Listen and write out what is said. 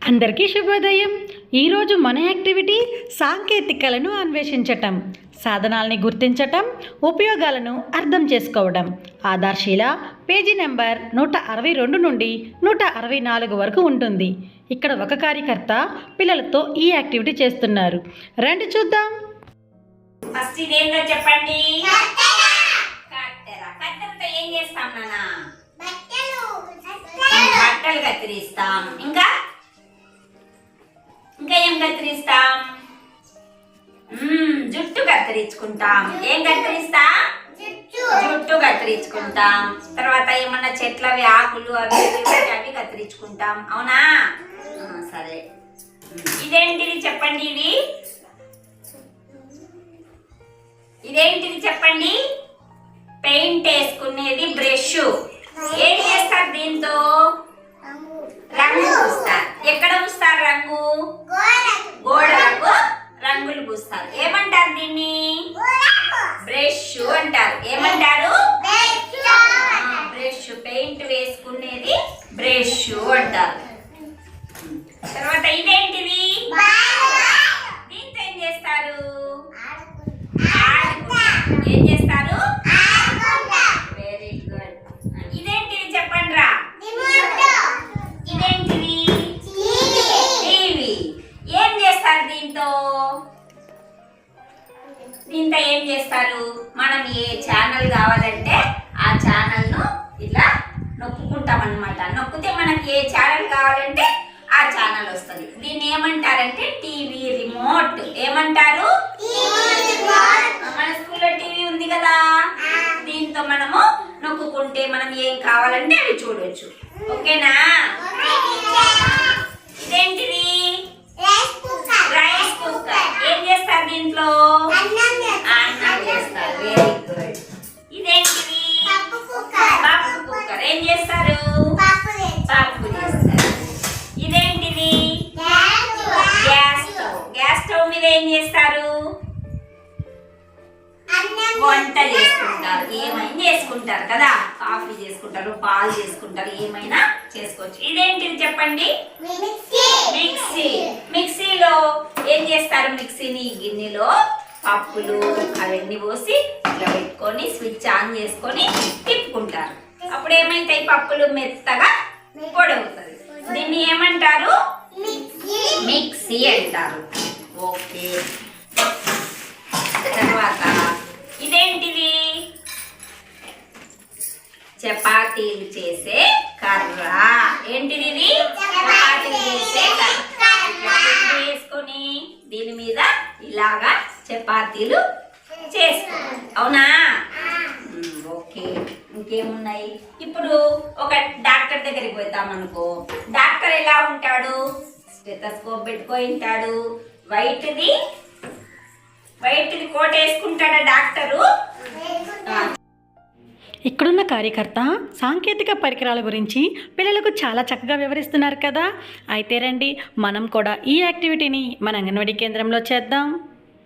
అందరికీ శుభోదయం. ఈరోజు మన యాక్టివిటీ సాంకేతికలను అన్వేషించటం, సాధనాల్ని గుర్తించటం, ఉపయోగాలను అర్థం చేసుకోవడం. ఆధార్శీల పేజీ నెంబర్ 162 నుండి 164 వరకు ఉంటుంది. ఇక్కడ ఒక కార్యకర్త పిల్లలతో ఈ యాక్టివిటీ చేస్తున్నారు. రండి చూద్దాం. ఫస్ట్ ఇదేంటో చెప్పండి. కత్తెరతో ఏం చేస్తాం నాన్న? బట్టలు కత్తిరిస్తాం. ఇంకా ఏం కత్తిరిస్తాం? జుట్టు కత్తిరించుకుంటాం. ఏం కత్తిరిస్తాం? జుట్టు కత్తిరించుకుంటాం. తర్వాత ఏమన్నా చెట్లవి ఆకులు అవి కత్తిరించుకుంటాం. అవునా? సరే, ఇదేంటిది చెప్పండి. ఇదేంటిది చెప్పండి. పెయింట్ వేసుకునేది బ్రష్. ఏం చేస్తారు దీంతో? రంగు పూస్తారు. ఎక్కడ పూస్తారు రంగు? గోడలకు రంగులు పూస్తారు. ఏమంటారు దీన్ని? బ్రష్ అంటారు. ఏమంటారు? బ్రష్. పెయింట్ వేసుకునేది బ్రష్ అంటారు. తర్వాత ఇదేంటిది? దీంతో ఏం చేస్తారు? ఏం చేస్తారు? Very good. ఇదేంటిది చెప్పండి రా. ఇదేంటిది? టీవీ. ఏం చేస్తారు దీంతో? ఏం చేస్తారు? మనం ఏ ఛానల్ కావాలంటే ఆ ఛానల్ ను ఇట్లా నొక్కుకుంటాం అన్నమాట. నొక్కితే మనకి ఏ ఛానల్ కావాలంటే ఆ ఛానల్ వస్తుంది. దీన్ని ఏమంటారంటే టీవీ రిమోట్. ఏమంటారు? మన స్కూల్లో టీవీ ఉంది కదా, దీంతో మనము నొక్కుంటే మనం ఏం కావాలంటే అవి చూడొచ్చు. ఓకేనా? ఇదేంటిది? Rice cooker. ఏం చేస్తారు దీంట్లో? అన్నం చేస్తారు. Very good. ఇదేంటిది? పప్పు కుక్కర్. ఏం చేస్తారు? పప్పు చేస్తారు. ఇదేంటిది? Gas stove. గ్యాస్ స్టవ్ మీద ఏం చేస్తారు? వంట చేసుకుంటారు. ఏమైనా చేసుకుంటారు కదా, కాఫీ చేసుకుంటారు, పాలు చేసుకుంటారు, ఏమైనా చేసుకోవచ్చు. ఇదేంటిది చెప్పండి? మిక్సీ. మిక్సీలో ఏం చేస్తారు? మిక్సీని గిన్నెలో పప్పులు అవన్నీ పోసి ఇట్లా పెట్టుకొని స్విచ్ ఆన్ చేసుకొని తిప్పుకుంటారు. అప్పుడు ఏమైతాయి? పప్పులు మెత్తగా పొడి అవుతుంది. దీన్ని ఏమంటారు? మిక్సీ అంటారు. ఓకే. తర్వాత ఇదేంటిది? చపాతీలు చేసే కర్ర. ఏంటిది ఇది? చపాతీలు చేసే కర్ర. వేసుకొని దీని మీద ఇలాగా చపాతీలు చేసుకోవాలి. అవునా? ఓకే. ఇంకేమున్నాయి? ఇప్పుడు ఒక డాక్టర్ దగ్గరికి పోతాం అనుకో. డాక్టర్ ఎలా ఉంటాడు? స్టెతస్కోప్ పెట్టుకొని ఉంటాడు. వైట్ది కోట్ వేసుకుంటాడా డాక్టరు? ఇక్కడున్న కార్యకర్త సాంకేతిక పరికరాల గురించి పిల్లలకు చాలా చక్కగా వివరిస్తున్నారు కదా. అయితే రండి, మనం కూడా ఈ యాక్టివిటీని మన అంగన్వాడీ కేంద్రంలో చేద్దాం.